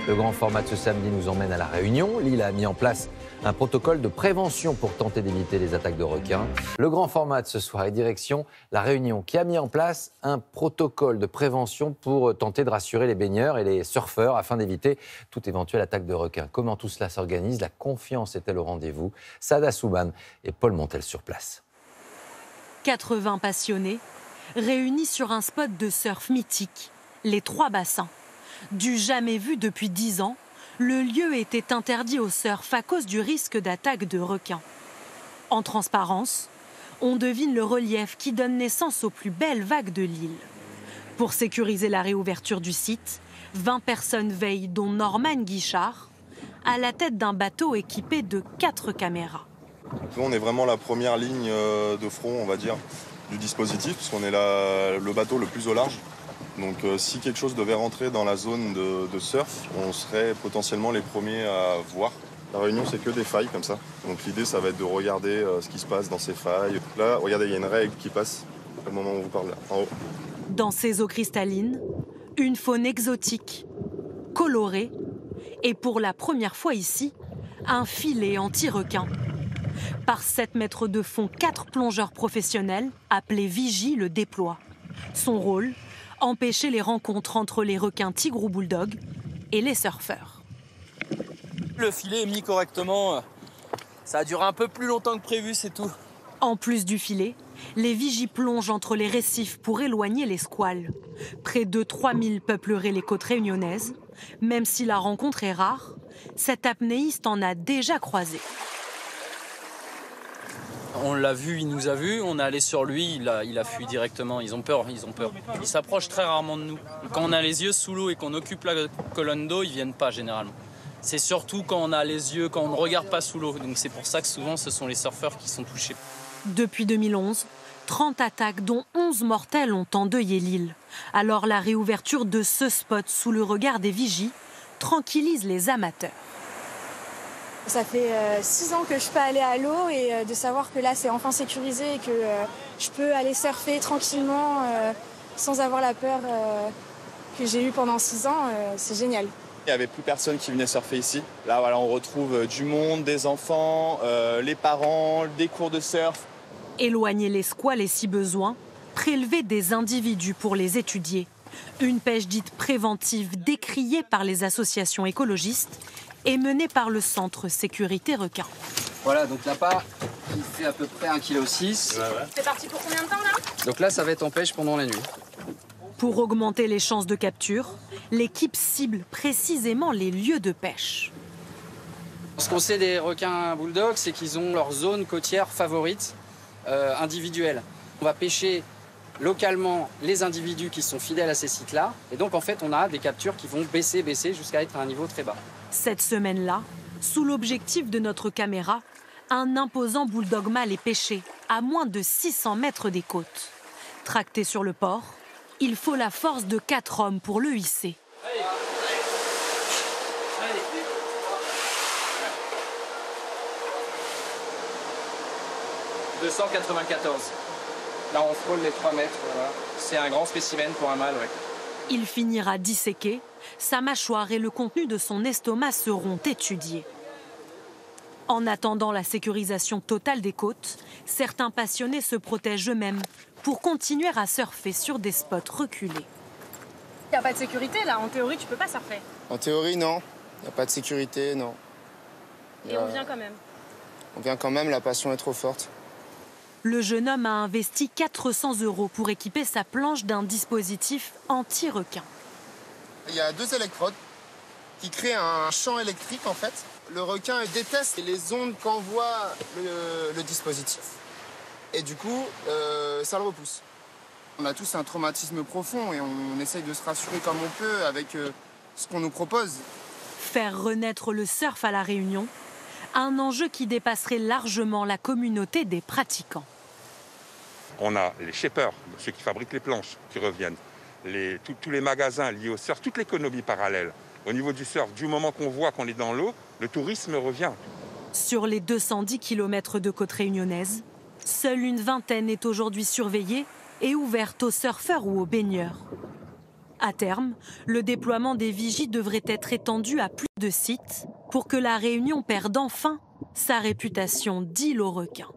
Le grand format de ce samedi nous emmène à La Réunion. L'île a mis en place un protocole de prévention pour tenter d'éviter les attaques de requins. Le grand format de ce soir est direction La Réunion, qui a mis en place un protocole de prévention pour tenter de rassurer les baigneurs et les surfeurs afin d'éviter toute éventuelle attaque de requins. Comment tout cela s'organise? La confiance est-elle au rendez-vous? Sada Souban et Paul Montel sur place. 80 passionnés réunis sur un spot de surf mythique, les Trois Bassins. Du jamais vu depuis 10 ans, le lieu était interdit au surf à cause du risque d'attaque de requins. En transparence, on devine le relief qui donne naissance aux plus belles vagues de l'île. Pour sécuriser la réouverture du site, 20 personnes veillent, dont Norman Guichard, à la tête d'un bateau équipé de 4 caméras. Nous, on est vraiment la première ligne de front, on va dire, du dispositif, parce qu'on est le bateau le plus au large. Donc si quelque chose devait rentrer dans la zone de surf, on serait potentiellement les premiers à voir. La Réunion, c'est que des failles comme ça. Donc l'idée, ça va être de regarder ce qui se passe dans ces failles. Là, regardez, il y a une règle qui passe au moment où on vous parle, là, en haut. Dans ces eaux cristallines, une faune exotique, colorée, et pour la première fois ici, un filet anti-requin. Par 7 mètres de fond, 4 plongeurs professionnels, appelés Vigie, le déploient. Son rôle, empêcher les rencontres entre les requins tigres ou bulldogs et les surfeurs. Le filet est mis correctement. Ça a duré un peu plus longtemps que prévu, c'est tout. En plus du filet, les vigies plongent entre les récifs pour éloigner les squales. Près de 3000 peupleraient les côtes réunionnaises. Même si la rencontre est rare, cet apnéiste en a déjà croisé. On l'a vu, il nous a vus, on est allé sur lui, il a fui directement. Ils ont peur. Ils s'approchent très rarement de nous. Quand on a les yeux sous l'eau et qu'on occupe la colonne d'eau, ils viennent pas généralement. C'est surtout quand on a les yeux, quand on ne regarde pas sous l'eau. Donc c'est pour ça que souvent ce sont les surfeurs qui sont touchés. Depuis 2011, 30 attaques, dont 11 mortelles, ont endeuillé l'île. Alors la réouverture de ce spot sous le regard des vigies tranquillise les amateurs. Ça fait 6 ans que je peux aller à l'eau et de savoir que là c'est enfin sécurisé et que je peux aller surfer tranquillement sans avoir la peur que j'ai eue pendant 6 ans, c'est génial. Il n'y avait plus personne qui venait surfer ici. Là voilà, on retrouve du monde, des enfants, les parents, des cours de surf. Éloigner les squales et si besoin, prélever des individus pour les étudier. Une pêche dite préventive décriée par les associations écologistes et menée par le Centre Sécurité Requin. Voilà, donc l'appât, il fait à peu près 1,6 kg. C'est parti pour combien de temps là? Donc là, ça va être en pêche pendant la nuit. Pour augmenter les chances de capture, l'équipe cible précisément les lieux de pêche. Ce qu'on sait des requins bulldogs, c'est qu'ils ont leur zone côtière favorite individuelle. On va pêcher localement les individus qui sont fidèles à ces sites-là. Et donc, en fait, on a des captures qui vont baisser jusqu'à être à un niveau très bas. Cette semaine-là, sous l'objectif de notre caméra, un imposant bulldog mâle est pêché à moins de 600 mètres des côtes. Tracté sur le port, il faut la force de 4 hommes pour le hisser. Allez. 294. Là, on frôle les 3 mètres. Voilà. C'est un grand spécimen pour un mâle, ouais. Il finira disséqué. Sa mâchoire et le contenu de son estomac seront étudiés. En attendant la sécurisation totale des côtes, certains passionnés se protègent eux-mêmes pour continuer à surfer sur des spots reculés. Il n'y a pas de sécurité là, en théorie tu peux pas surfer. En théorie, non. Il n'y a pas de sécurité, non. Et on vient quand même. On vient quand même, la passion est trop forte. Le jeune homme a investi 400 € pour équiper sa planche d'un dispositif anti-requin. Il y a 2 électrodes qui créent un champ électrique en fait. Le requin déteste les ondes qu'envoie le dispositif. Et du coup, ça le repousse. On a tous un traumatisme profond et on essaye de se rassurer comme on peut avec ce qu'on nous propose. Faire renaître le surf à La Réunion, un enjeu qui dépasserait largement la communauté des pratiquants. On a les shippers, ceux qui fabriquent les planches, qui reviennent. Tous les magasins liés au surf, toute l'économie parallèle. Au niveau du surf, du moment qu'on voit qu'on est dans l'eau, le tourisme revient. Sur les 210 km de côte réunionnaise, seule une vingtaine est aujourd'hui surveillée et ouverte aux surfeurs ou aux baigneurs. À terme, le déploiement des vigies devrait être étendu à plus de sites pour que La Réunion perde enfin sa réputation d'île aux requins.